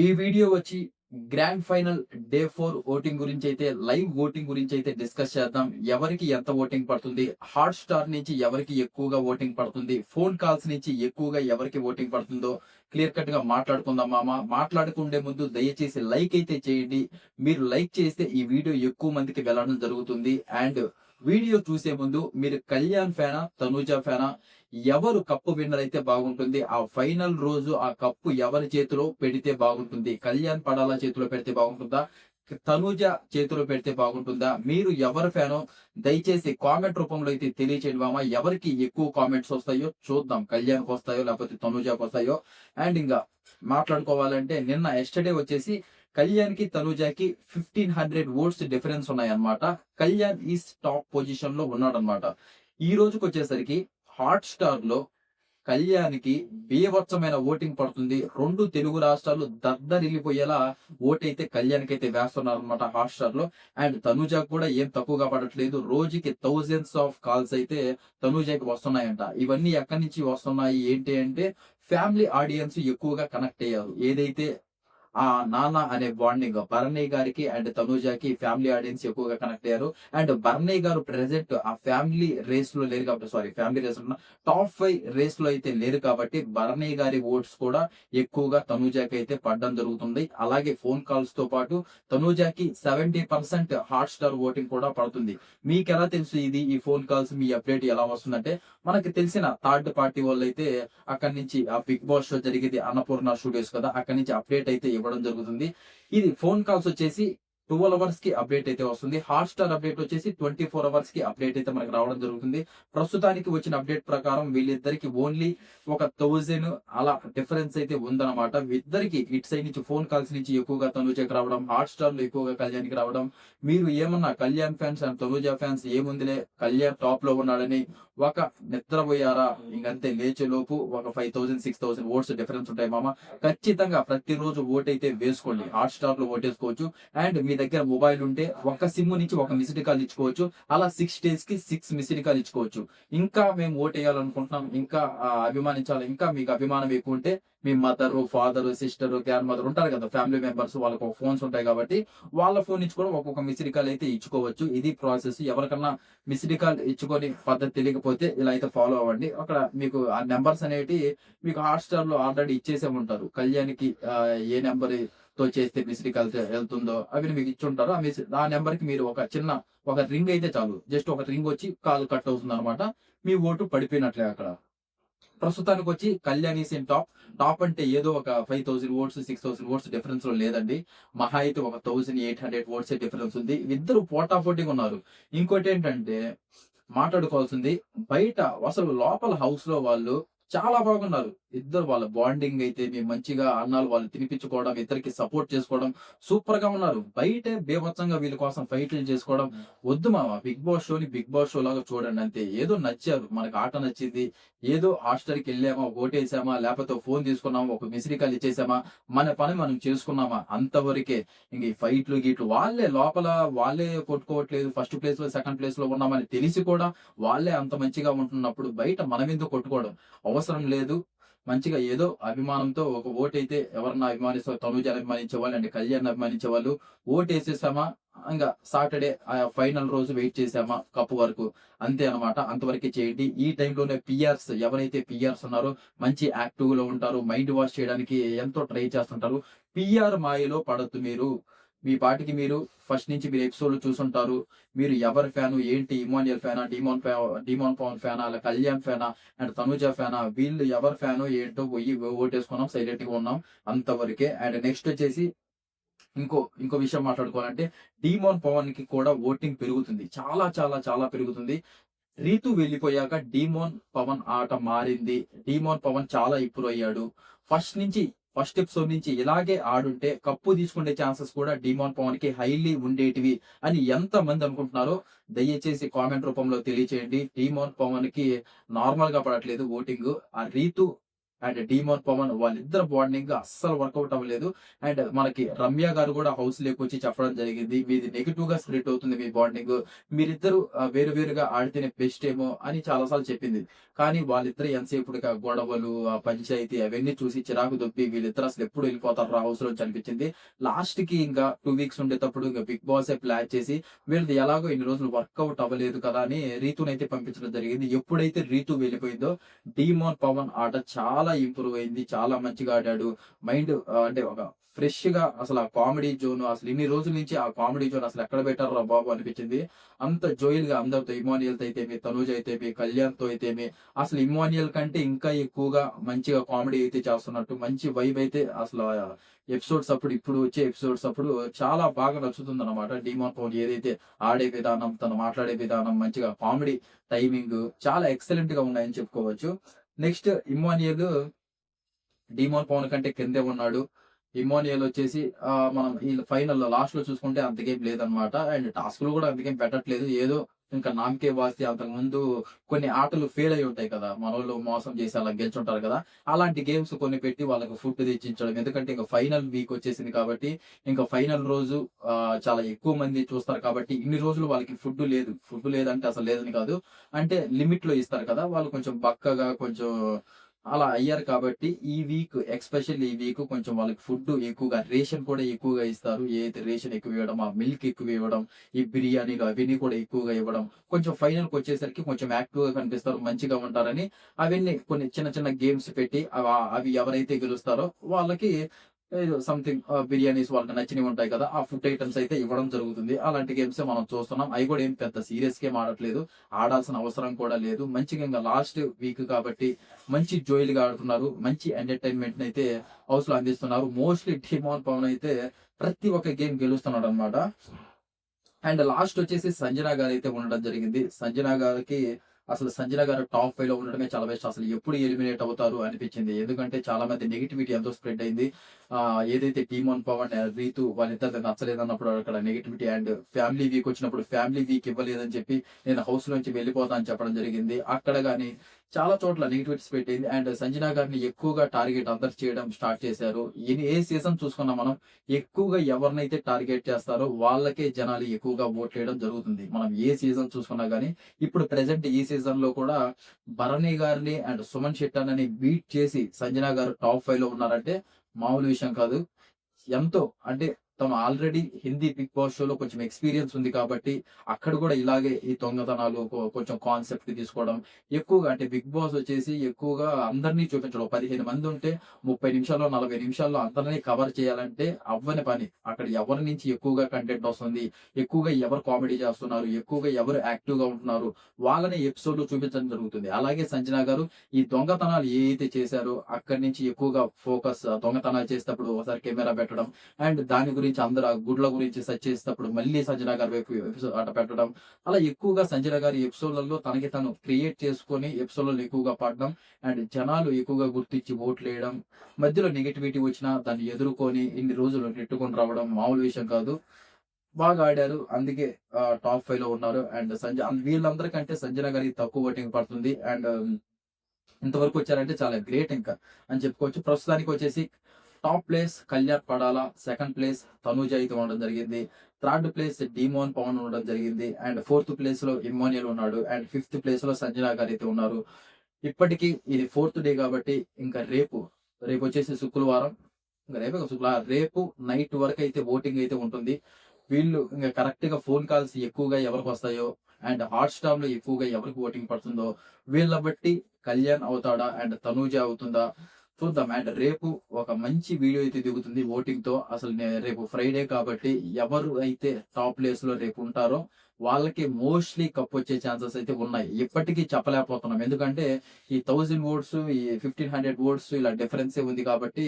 ఈ వీడియో వచ్చి grand final day 4 voting గురించి అయితే లైవ్ ఓటింగ్ గురించి అయితే డిస్కస్ చేద్దాం. ఎవరికి ఎంత ఓటింగ్ పడుతుంది? హాట్ స్టార్ నుంచి ఎవరికి ఎక్కువగా ఓటింగ్ పడుతుంది? ఫోన్ కాల్స్ నుంచి ఎక్కువగా ఎవరికి ఓటింగ్ పడుతుందో క్లియర్ కట్ గా మాట్లాడుకుందాం మామ. మాట్లాడుకుండే ముందు దయచేసి లైక్ అయితే చేయండి. మీరు లైక్ చేస్తే ఈ వీడియో ఎక్కువ మందికి వెళ్ళడం జరుగుతుంది. అండ్ వీడియో చూసే ముందు మీరు కళ్యాణ్ ఫ్యానా, తనూజ ఫ్యానా? ఎవరు కప్పు విన్నర్ అయితే బాగుంటుంది? ఆ ఫైనల్ రోజు ఆ కప్పు ఎవరి చేతిలో పెడితే బాగుంటుంది? కళ్యాణ్ పడాల చేతిలో పెడితే బాగుంటుందా? తనూజ చేతిలో పెడితే బాగుంటుందా? మీరు ఎవరి ఫ్యానో దయచేసి కామెంట్ రూపంలో అయితే తెలియచేయండి మామ. ఎవరికి ఎక్కువ కామెంట్స్ వస్తాయో చూద్దాం. కళ్యాణ్కి వస్తాయో లేకపోతే తనూజకి వస్తాయో. అండ్ ఇంకా మాట్లాడుకోవాలంటే నిన్న ఎస్టర్డే వచ్చేసి కళ్యాణ్కి తనూజకి 1500 ఓట్స్ డిఫరెన్స్ ఉన్నాయన్నమాట. కళ్యాణ్ ఈస్ టాప్ పొజిషన్ లో ఉన్నాడనమాట. ఈ రోజుకి వచ్చేసరికి హాట్ స్టార్ లో కళ్యాణ్కి బీభత్సమైన ఓటింగ్ పడుతుంది. రెండు తెలుగు రాష్ట్రాలు దద్దరిల్లిపోయేలా ఓటైతే కళ్యాణ్కి అయితే వేస్తున్నారు అనమాట హాట్ స్టార్ లో. అండ్ తనూజకు కూడా ఏం తక్కువగా పడట్లేదు. రోజుకి థౌజండ్స్ ఆఫ్ కాల్స్ అయితే తనూజకి వస్తున్నాయంట. ఇవన్నీ ఎక్కడి నుంచి వస్తున్నాయి ఏంటి అంటే ఫ్యామిలీ ఆడియన్స్ ఎక్కువగా కనెక్ట్ అయ్యారు. ఏదైతే ఆ నాన్న అనే బాండింగ్ భరణి గారికి అండ్ తనూజకి ఫ్యామిలీ ఆడియన్స్ ఎక్కువగా కనెక్ట్ అయ్యారు. అండ్ భరణి గారు ప్రెసెంట్ ఆ ఫ్యామిలీ రేస్ లో లేరు కాబట్టి, సారీ ఫ్యామిలీ రేస్ లో టాప్ 5 రేస్ లో అయితే లేరు కాబట్టి భరణి గారి ఓట్స్ కూడా ఎక్కువగా తనూజకి అయితే పడడం జరుగుతుంది. అలాగే ఫోన్ కాల్స్ తో పాటు తనూజకి 70% హాట్ స్టార్ ఓటింగ్ కూడా పడుతుంది. మీకు ఎలా తెలుసు ఇది? ఈ ఫోన్ కాల్స్ మీ అప్డేట్ ఎలా వస్తుందంటే మనకి తెలిసిన థర్డ్ పార్టీ వాళ్ళు అయితే అక్కడి నుంచి ఆ బిగ్ బాస్ షో జరిగేది అన్నపూర్ణ స్టూడియోస్ కదా, అక్కడి నుంచి అప్డేట్ అయితే ఇవ్వడం జరుగుతుంది. ఇది ఫోన్ కాల్స్ వచ్చేసి 12 అవర్స్ కి అప్డేట్ అయితే వస్తుంది. హాట్ స్టార్ అప్డేట్ వచ్చేసి 24 అవర్స్ కి అప్డేట్ అయితే మనకి రావడం జరుగుతుంది. ప్రస్తుతానికి వచ్చిన అప్డేట్ ప్రకారం వీళ్ళిద్దరికి ఓన్లీ ఒక 1000 అలా డిఫరెన్స్ అయితే ఉందన్నమాట. ఇద్దరికి ఇటు సైడ్ నుంచి ఫోన్ కాల్స్ నుంచి ఎక్కువగా తనూజకి రావడం, హాట్ స్టార్ లో ఎక్కువగా కళ్యాణ్కి రావడం. మీరు ఏమన్నా Kalyan fans and Tanuja fans ఏముందిలే కళ్యాణ్ టాప్ లో ఉన్నాడని ఒక నిద్రపోయారా? ఇంకంతే లేచే లోపు ఒక 5000 6000 ఓట్స్ డిఫరెన్స్ ఉంటాయి మామ. ఖచ్చితంగా ప్రతిరోజు ఓట్ అయితే వేసుకోండి. హాట్ స్టార్ లో ఓటేసుకోవచ్చు. అండ్ మీ దగ్గర మొబైల్ ఉంటే ఒక సిమ్ నుంచి ఒక మిస్డ్ కాల్ ఇచ్చుకోవచ్చు. అలా 6 డేస్ కి 6 మిస్డ్ కాల్ ఇచ్చుకోవచ్చు. ఇంకా మేము ఓట్ వేయాలనుకుంటున్నాం, ఇంకా అభిమానించాలి, ఇంకా మీకు అభిమానం ఎక్కువ ఉంటే మీ mother, father, sister, grand mother ఉంటారు కదా ఫ్యామిలీ మెంబర్స్, వాళ్ళకు ఫోన్స్ ఉంటాయి కాబట్టి వాళ్ళ ఫోన్ నుంచి కూడా ఒక్కొక్క మిస్డ్ కాల్ అయితే ఇచ్చుకోవచ్చు. ఇది ప్రాసెస్. ఎవరికన్నా మిస్డ్ కాల్ ఇచ్చుకొని పద్ధతి తెలియకపోతే ఇలా అయితే ఫాలో అవ్వండి. అక్కడ మీకు ఆ నెంబర్స్ అనేవి మీకు హాట్ స్టార్ లో ఆల్రెడీ ఇచ్చేసే ఉంటారు. కళ్యాణ్కి ఏ నెంబర్ తో చేస్తే మిస్డ్ కాల్ వెళ్తుందో అవి మీకు ఇచ్చి ఉంటారు. ఆ నెంబర్ కి మీరు ఒక రింగ్ అయితే చాలు. జస్ట్ ఒక రింగ్ వచ్చి కాల్ కట్ అవుతుంది అనమాట. మీ ఓటు పడిపోయినట్లే అక్కడ. ప్రస్తుతానికి వచ్చి Kalyan is in top. Top అంటే ఏదో ఒక 5000 ఓట్స్ 6000 ఓట్స్ డిఫరెన్స్ లో లేదండి. మహా అయితే ఒక 1800 ఓట్స్ డిఫరెన్స్ ఉంది. ఇద్దరు పోటాపోటీగా ఉన్నారు. ఇంకోటి ఏంటంటే మాట్లాడుకోవాల్సింది, బయట అసలు లోపల హౌస్ లో వాళ్ళు చాలా బాగున్నారు. ఇద్దరు వాళ్ళ బాండింగ్ అయితే మేము మంచిగా అన్నాలు వాళ్ళు తినిపించుకోవడం, ఇద్దరికి సపోర్ట్ చేసుకోవడం సూపర్ గా ఉన్నారు. బయటే బీభత్సంగా వీళ్ళ కోసం ఫైట్లు చేసుకోవడం వద్దు మామ. బిగ్ బాస్ షోని బిగ్ బాస్ షో లాగా చూడండి అంతే. ఏదో నచ్చారు, మనకు ఆట నచ్చింది, ఏదో హాస్టల్కి వెళ్ళామా, ఓటేసామా, లేకపోతే ఫోన్ తీసుకున్నామా, ఒక మిస్డ్ కాల్ ఇచ్చేసామా, మన పని మనం చేసుకున్నామా, అంతవరకే. ఇంక ఈ ఫైట్లు గీట్లు వాళ్ళే లోపల వాళ్ళే కొట్టుకోవట్లేదు. ఫస్ట్ ప్లేస్ లో సెకండ్ ప్లేస్ లో ఉన్నామని తెలిసి కూడా వాళ్ళే అంత మంచిగా ఉంటున్నప్పుడు బయట మనం ఎందుకు కొట్టుకోవడం? అవసరం లేదు. మంచిగా ఏదో అభిమానంతో ఒక ఓటైతే ఎవరన్నా అభిమానిస్తారు, తనుజని అభిమానించే వాళ్ళు అండ్ కళ్యాణ్ అభిమానించే వాళ్ళు ఓటేసేసామా, ఇంకా సాటర్డే ఫైనల్ రోజు వెయిట్ చేసామా కప్పు వరకు, అంతే అనమాట. అంతవరకే చేయండి. ఈ టైంలోనే పిఆర్స్ ఎవరైతే పిఆర్స్ ఉన్నారో మంచి యాక్టివ్ లో ఉంటారు, మైండ్ వాష్ చేయడానికి ఎంతో ట్రై చేస్తుంటారు. పిఆర్ మాయలో పడద్దు మీరు. మీ పాటికి మీరు ఫస్ట్ నుంచి మీరు ఎపిసోడ్ చూసుంటారు. మీరు ఎవరి ఫ్యాను ఏంటి? ఇమాన్యుయల్ ఫ్యానా, డిమోన్ పవన్ ఫ్యానా, అలా కళ్యాణ్ ఫ్యానా అండ్ తనుజ ఫ్యానా, వీళ్ళు ఎవరి ఫ్యాను ఏంటో పోయి ఓటేసుకున్నాం, సైలెంట్ గా ఉన్నాం, అంతవరకే. అండ్ నెక్స్ట్ వచ్చేసి ఇంకో విషయం మాట్లాడుకోవాలంటే డీమోన్ పవన్ కి కూడా ఓటింగ్ పెరుగుతుంది. చాలా చాలా చాలా పెరుగుతుంది. రీతు వెళ్ళిపోయాక డీమోన్ పవన్ ఆట మారింది. డీమోన్ పవన్ చాలా ఇంప్రూవ్ అయ్యాడు. ఫస్ట్ నుంచి ఫస్ట్ ఎపిసోడ్ నుంచి ఇలాగే ఆడుంటే కప్పు తీసుకునే ఛాన్సెస్ కూడా డీమోన్ పవన్ కి హైలీ ఉండేటివి అని ఎంత మంది అనుకుంటున్నారో దయచేసి కామెంట్ రూపంలో తెలియచేయండి. డీమోన్ పవన్ కి నార్మల్ గా పడట్లేదు ఓటింగ్. ఆ రీతు అండ్ డీమోన్ పవన్ వాళ్ళిద్దరు బాండింగ్ అస్సలు వర్కౌట్ అవ్వలేదు. అండ్ మనకి రమ్య గారు కూడా హౌస్ లోకి వచ్చి చెప్పడం జరిగింది, మీది నెగిటివ్ గా స్ప్లిట్ అవుతుంది మీ బాండింగ్, మీరిద్దరు వేరు వేరుగా ఆడితేనే బెస్ట్ ఏమో అని చాలా సార్లు చెప్పింది. కానీ వాళ్ళిద్దరు ఎంతసేపుడుగా గొడవలు, ఆ పంచాయతీ అవన్నీ చూసి చిరాకు దొబ్బి వీళ్ళిద్దరు అసలు ఎప్పుడు వెళ్ళిపోతారు హౌస్ లోంచి అనిపించింది. లాస్ట్ కి ఇంకా 2 వీక్స్ ఉండేటప్పుడు ఇంకా బిగ్ బాస్ ప్లాన్ చేసి వీళ్ళది ఎలాగో ఇన్ని రోజులు వర్కౌట్ అవ్వలేదు కదా అని రీతునైతే పంపించడం జరిగింది. ఎప్పుడైతే రీతు వెళ్ళిపోయిందో డీమోన్ పవన్ ఆట చాలా ఇంప్రూవ్ అయింది. చాలా మంచిగా ఆడాడు. మైండ్ అంటే ఒక ఫ్రెష్ గా అసలు ఆ కామెడీ జోన్ అసలు ఇన్ని రోజుల నుంచి ఆ కామెడీ జోన్ అసలు ఎక్కడ పెట్టారా బాబు అనిపించింది. అంత జోయిల్ గా అందరితో ఇమానియల్ తో అయితేమి, తనూజ్ అయితేమి, కళ్యాణ్ తో అయితేమి అసలు ఇమానియల్ కంటే ఇంకా ఎక్కువగా మంచిగా కామెడీ అయితే చేస్తున్నట్టు మంచి వైబ్ అయితే అసలు ఎపిసోడ్స్ అప్పుడు ఇప్పుడు వచ్చే ఎపిసోడ్స్ అప్పుడు చాలా బాగా నచ్చుతుంది అనమాట. డీమోన్ పవన్ ఏదైతే ఆడే విధానం, తను మాట్లాడే విధానం, మంచిగా కామెడీ టైమింగ్ చాలా ఎక్సలెంట్ గా ఉన్నాయని చెప్పుకోవచ్చు. నెక్స్ట్ ఇమ్మాన్యుయల్ డీమోన్ పవన్ కంటే కిందే ఉన్నాడు. ఇమ్మోనియల్ వచ్చేసి మనం ఈ ఫైనల్ లాస్ట్ లో చూసుకుంటే అంతకేం లేదనమాట. అండ్ టాస్క్‌లు కూడా అంతకేం పెట్టట్లేదు. ఏదో ఇంకా నామకే వాస్తే అంతకుముందు కొన్ని ఆటలు ఫెయిల్ అయ్యి ఉంటాయి కదా! మనోళ్ళు మోసం చేసి అలా గెలుచుంటారు కదా! అలాంటి గేమ్స్ కొన్ని పెట్టి వాళ్ళకి ఫుడ్ తెచ్చించడం. ఎందుకంటే ఇంక ఫైనల్ వీక్ వచ్చేసింది కాబట్టి, ఇంక ఫైనల్ రోజు చాలా ఎక్కువ మంది చూస్తారు కాబట్టి, ఇన్ని రోజులు వాళ్ళకి ఫుడ్ లేదు. ఫుడ్ లేదంటే అసలు లేదని కాదు. అంటే లిమిట్‌లో ఇస్తారు కదా! వాళ్ళు కొంచెం బక్కగా కొంచెం అలా అయ్యారు కాబట్టి, ఈ వీక్ ఎస్పెషల్లీ ఈ వీక్ కొంచెం వాళ్ళకి ఫుడ్ ఎక్కువగా రేషన్ కూడా ఎక్కువగా ఇస్తారు. ఏదైతే రేషన్ ఎక్కువ ఇవ్వడం, ఆ మిల్క్ ఎక్కువ ఇవ్వడం, ఈ బిర్యానీలు అవన్నీ కూడా ఎక్కువగా ఇవ్వడం. కొంచెం ఫైనల్‌కొచ్చేసరికి కొంచెం యాక్టివ్‌గా కనిపిస్తారు. మంచిగా ఉంటారని అవన్నీ కొన్ని చిన్న చిన్న గేమ్స్ పెట్టి అవి ఎవరైతే గెలుస్తారో వాళ్ళకి ఏదో సంథింగ్ బిర్యానీస్ వాళ్ళకి నచ్చినవి ఉంటాయి కదా! ఆ ఫుడ్ ఐటెమ్స్ అయితే ఇవ్వడం జరుగుతుంది. అలాంటి గేమ్సే మనం చూస్తున్నాం. అయి కూడా ఏం పెద్ద సీరియస్ గేమ్ ఆడట్లేదు. ఆడాల్సిన అవసరం కూడా లేదు. మంచిగా ఇంగ లాస్ట్ వీక్ కాబట్టి మంచి జోయల్‌గా ఆడుతున్నారు. మంచి ఎంటర్‌టైన్‌మెంట్‌నయితే హౌస్‌లో అందిస్తున్నారు. మోస్ట్‌లీ టిమోన్ పవన్ అయితే ప్రతి ఒక్క గేమ్ గెలుస్తున్నాడన్నమాట. అండ్ లాస్ట్ వచ్చేసి సంజన గారైతే ఉండడం జరిగింది. సంజన గారికి అసలు సంజన గారు టాప్ 5లో ఉండడమే చాలా బెస్ట్. అసలు ఎప్పుడు ఎలిమినేట్ అవుతారు అనిపించింది. ఎందుకంటే చాలా మంది నెగటివిటీ ఎంతో స్ప్రెడ్ అయింది. ఏదైతే టీమోన్ పవన్, రీతు వాళ్ళిద్దరికి నచ్చలేదన్నప్పుడు అక్కడ నెగటివిటీ అండ్ ఫ్యామిలీ వీక్ వచ్చినప్పుడు ఫ్యామిలీ వీక్ ఇవ్వలేదని చెప్పి నేను హౌస్ నుంచి వెళ్ళిపోతా అని చెప్పడం జరిగింది. అక్కడ గాని చాలా చోట్ల నెగటివిటీ స్ప్రెడ్ అయింది. అండ్ సంజన గారిని ఎక్కువగా టార్గెట్ అందరూ చేయడం స్టార్ట్ చేశారు. ఏ సీజన్ చూసుకున్నా మనం ఎక్కువగా ఎవరినైతే టార్గెట్ చేస్తారో వాళ్ళకే జనాలు ఎక్కువగా ఓట్లేయడం జరుగుతుంది. మనం ఏ సీజన్ చూసుకున్నా గాని, ఇప్పుడు ప్రెజెంట్ ఈ సీజన్‌లో కూడా భరణి గారిని అండ్ సుమన్ శెట్టిని బీట్ చేసి సంజన గారు టాప్ 5లో ఉన్నారంటే మామూలు విషయం కాదు. ఎంతో అంటే తను ఆల్రెడీ హిందీ బిగ్ బాస్ షోలో కొంచెం ఎక్స్‌పీరియన్స్ ఉంది కాబట్టి, అక్కడ కూడా ఇలాగే ఈ దొంగతనాలు కొంచెం కాన్సెప్ట్ తీసుకోవడం, ఎక్కువగా అంటే బిగ్ బాస్ వచ్చేసి ఎక్కువగా అందరిని చూపించడం. 15 మంది ఉంటే 30 నిమిషాల్లో, 40 నిమిషాల్లో అందరిని కవర్ చేయాలంటే అవ్వని పని. అక్కడ ఎవరి నుంచి ఎక్కువగా కంటెంట్ వస్తుంది, ఎక్కువగా ఎవరు కామెడీ చేస్తున్నారు, ఎక్కువగా ఎవరు యాక్టివ్‌గా ఉంటున్నారు, వాళ్ళని ఎపిసోడ్‌లో చూపించడం జరుగుతుంది. అలాగే సంజన గారు ఈ దొంగతనాలు ఏవైతే చేశారో అక్కడి నుంచి ఎక్కువగా ఫోకస్ దొంగతనాలు చేసేటప్పుడు ఒకసారి కెమెరా పెట్టడం అండ్ దాని గురించి అందరూ ఆ గుడ్ల గురించి సెర్చ్ చేసేటప్పుడు మళ్ళీ సంజన గారి వైపు ఎపిసోడ్ అట పెట్టడం. అలా ఎక్కువగా సంజన గారి ఎపిసోడ్‌లలో తనకి తను క్రియేట్ చేసుకొని ఎపిసోడ్‌లలో ఎక్కువగా పాడడం అండ్ జనాలు ఎక్కువగా గుర్తించి ఓట్లేయడం. మధ్యలో నెగటివిటీ వచ్చినా దాన్ని ఎదుర్కొని ఇన్ని రోజులు నెట్టుకొని రావడం మామూలు విషయం కాదు. బాగా ఆడారు. అందుకే టాప్ 5లో ఉన్నారు. అండ్ వీళ్ళందరికంటే సంజన గారికి తక్కువ ఓటింగ్ పడుతుంది. అండ్ ఇంతవరకు వచ్చారంటే చాలా గ్రేట్ ఇంకా అని చెప్పుకోవచ్చు. ప్రస్తుతానికొచ్చేసి top place Kalyan Padala, second place Tanuja అయితే ఉండడం జరిగింది. థర్డ్ ప్లేస్ డీమోన్ పవన్ ఉండడం జరిగింది. అండ్ ఫోర్త్ ప్లేస్‌లో ఇమ్మోనియల్ ఉన్నాడు. అండ్ ఫిఫ్త్ ప్లేస్‌లో సంజన గారైతే ఉన్నారు. ఇప్పటికి ఇది ఫోర్త్ డే కాబట్టి ఇంకా రేపొచ్చేసి శుక్రవారం. ఇంక రేపే కదా రేపు నైట్ వరకైతే ఓటింగ్ అయితే ఉంటుంది. వీళ్ళు ఇంక కరెక్ట్‌గా ఫోన్ కాల్స్ ఎక్కువగా ఎవరికొస్తాయో అండ్ హాట్‌స్టార్‌లో ఎక్కువగా ఎవరికి ఓటింగ్ పడుతుందో వీళ్ళ బట్టి కళ్యాణ్ అవుతాడా? అండ్ తనూజ అవుతుందా? చూద్దాం. అండ్ రేపు ఒక మంచి వీడియో అయితే దిగుతుంది ఓటింగ్‌తో. అసలు రేపు ఫ్రైడే కాబట్టి ఎవరు అయితే టాప్ ప్లేస్‌లో రేపు ఉంటారో వాళ్ళకి మోస్ట్‌లీ కప్పొచ్చే ఛాన్సెస్ అయితే ఉన్నాయి. ఇప్పటికీ చెప్పలేకపోతున్నాం. ఎందుకంటే ఈ 1000 ఓట్స్, ఈ 1500 ఓట్స్ ఇలా డిఫరెన్సే ఉంది కాబట్టి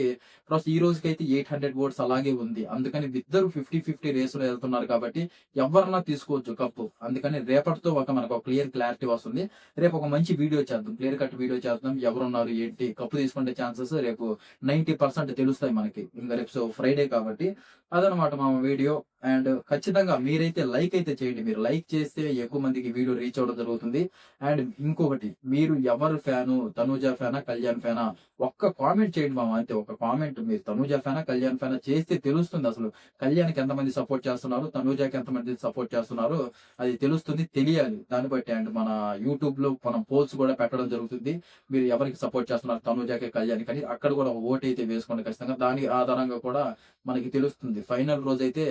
ఈ రోజుకైతే 800 ఓట్స్ అలాగే ఉంది. అందుకని ఇద్దరు 50, 50 రేస్‌లో ఎళ్తున్నారు కాబట్టి ఎవరన్నా తీసుకోవచ్చు కప్పు. అందుకని రేపటితో మనకు ఒక క్లారిటీ వస్తుంది. రేపు ఒక మంచి వీడియో చేద్దాం. క్లియర్ కట్ వీడియో చేద్దాం. ఎవరున్నారు? ఏంటి? కప్పు తీసుకునే ఛాన్సెస్ రేపు 90% తెలుస్తాయి మనకి. ఇంక రేపు ఫ్రైడే కాబట్టి అదనమాట మా వీడియో. అండ్ ఖచ్చితంగా మీరైతే లైక్ అయితే చేయండి. మీరు లైక్ చేస్తే ఎక్కువ మందికి వీడియో రీచ్ అవ్వడం జరుగుతుంది. అండ్ ఇంకొకటి, మీరు ఎవరు ఫ్యాను? తనూజ ఫ్యానా? కళ్యాణ్ ఫ్యానా? ఒక్క కామెంట్ చేయండి మామ, అంతే. ఒక కామెంట్, మీరు తనూజ ఫ్యానా? కళ్యాణ్ ఫ్యానా? చేస్తే తెలుస్తుంది అసలు. కళ్యాణ్‌కి ఎంతమంది సపోర్ట్ చేస్తున్నారు? తనూజకి ఎంతమంది సపోర్ట్ చేస్తున్నారు? అది తెలుస్తుంది, తెలియాలి. దాన్ని బట్టి అండ్ మన యూట్యూబ్‌లో మనం పోల్స్ కూడా పెట్టడం జరుగుతుంది. మీరు ఎవరికి సపోర్ట్ చేస్తున్నారు? తనూజకి, కళ్యాణ్‌కి అని అక్కడ కూడా ఒక ఓటైతే వేసుకోండి ఖచ్చితంగా. దాని ఆధారంగా కూడా మనకి తెలుస్తుంది. ఫైనల్ రోజైతే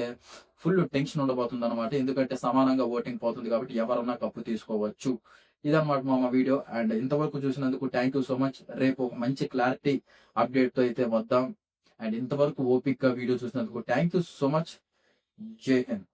ఫుల్ టెన్షన్ ఉండబోతుందన్నమాట. ఎందుకంటే సమానంగా ఓటింగ్ పోతుంది కాబట్టి ఎవరన్నా కప్పు తీసుకోవచ్చు. ఇదన్నమాట మా వీడియో. అండ్ ఇంతవరకు చూసినందుకు థాంక్ యూ సో మచ్. రేపు ఒక మంచి క్లారిటీ అప్డేట్‌తో అయితే వద్దాం. అండ్ ఇంతవరకు ఓపికగా వీడియో చూసినందుకు థాంక్ యూ సో మచ్. జై హింద్.